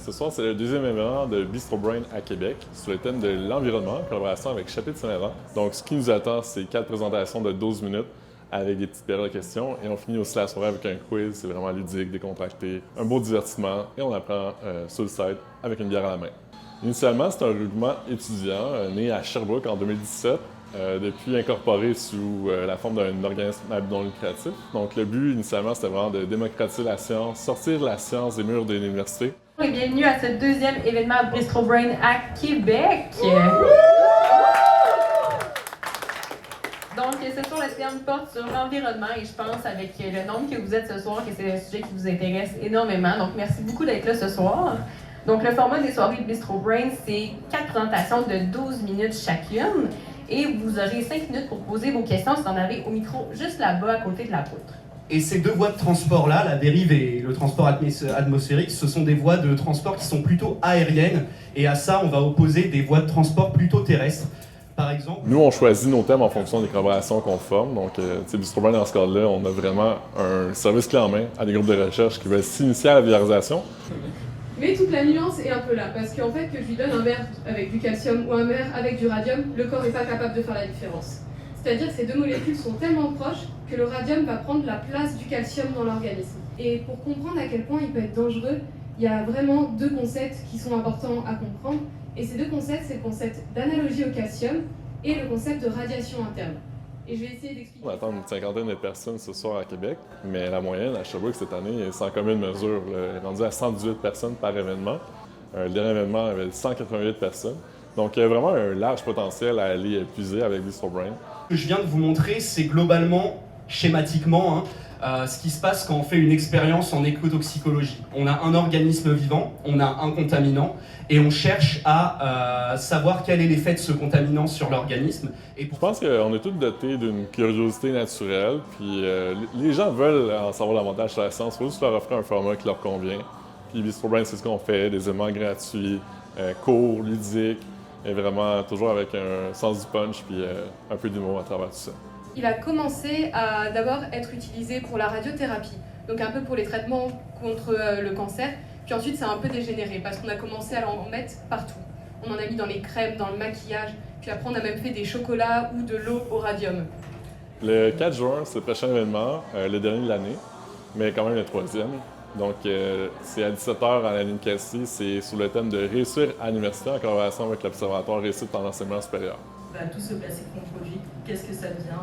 Ce soir, c'est le deuxième événement de Bistro Brain à Québec sur le thème de l'environnement en collaboration avec Chapitre Saint-Laurent. Donc, ce qui nous attend, c'est 4 présentations de 12 minutes avec des petites périodes de questions. Et on finit aussi la soirée avec un quiz. C'est vraiment ludique, décontracté, un beau divertissement. Et on apprend sur le site avec une bière à la main. Initialement, c'est un regroupement étudiant né à Sherbrooke en 2017. Depuis incorporé sous la forme d'un organisme à but non lucratif. Donc, le but, initialement, c'était vraiment de démocratiser la science, sortir la science des murs de l'université. Et bienvenue à ce deuxième événement Bistro Brain à Québec. Donc, ce soir, le thème porte sur l'environnement et je pense, avec le nombre que vous êtes ce soir, que c'est un sujet qui vous intéresse énormément. Donc, merci beaucoup d'être là ce soir. Donc, le format des soirées de Bistro Brain, c'est 4 présentations de 12 minutes chacune. Et vous aurez 5 minutes pour poser vos questions si vous en avez au micro juste là-bas à côté de la poutre. Et ces deux voies de transport-là, la dérive et le transport atmosphérique, ce sont des voies de transport qui sont plutôt aériennes. Et à ça, on va opposer des voies de transport plutôt terrestres. Par exemple... Nous, on choisit nos thèmes en fonction des collaborations qu'on forme. Donc, Bistro Brain, dans ce cadre-là, on a vraiment un service clé en main à des groupes de recherche qui veulent s'initier à la vulgarisation. Mais toute la nuance est un peu là, parce qu'en fait, que je lui donne un verre avec du calcium ou un verre avec du radium, le corps n'est pas capable de faire la différence. C'est-à-dire que ces deux molécules sont tellement proches que le radium va prendre la place du calcium dans l'organisme. Et pour comprendre à quel point il peut être dangereux, il y a vraiment deux concepts qui sont importants à comprendre. Et ces deux concepts, c'est le concept d'analogie au calcium et le concept de radiation interne. Et je vais essayer d'expliquer. On attend une cinquantaine de personnes ce soir à Québec, mais la moyenne à Sherbrooke cette année est sans commune mesure. Elle est rendue à 118 personnes par événement. Le dernier événement avait 188 personnes. Donc, il y a vraiment un large potentiel à aller puiser avec Bistro Brain. Ce que je viens de vous montrer, c'est globalement, schématiquement, ce qui se passe quand on fait une expérience en écotoxicologie. On a un organisme vivant, on a un contaminant, et on cherche à savoir quel est l'effet de ce contaminant sur l'organisme. Je pense qu'on est tous dotés d'une curiosité naturelle, puis les gens veulent en savoir davantage sur la science. Il faut juste leur offrir un format qui leur convient. Puis Bistro Brain, c'est ce qu'on fait, des événements gratuits, courts, ludiques, et vraiment toujours avec un sens du punch, puis un peu d'humour à travers tout ça. Il a commencé à d'abord être utilisé pour la radiothérapie, donc un peu pour les traitements contre le cancer, puis ensuite ça a un peu dégénéré parce qu'on a commencé à en mettre partout. On en a mis dans les crèmes, dans le maquillage, puis après on a même fait des chocolats ou de l'eau au radium. Le 4 juin, c'est le prochain événement, le dernier de l'année, mais quand même le troisième. Donc c'est à 17h à la Ninkasi, c'est sous le thème de réussir à l'université en collaboration avec l'Observatoire Réussite en enseignement supérieur. Tout ce plastique qu'on produit, qu'est-ce que ça devient?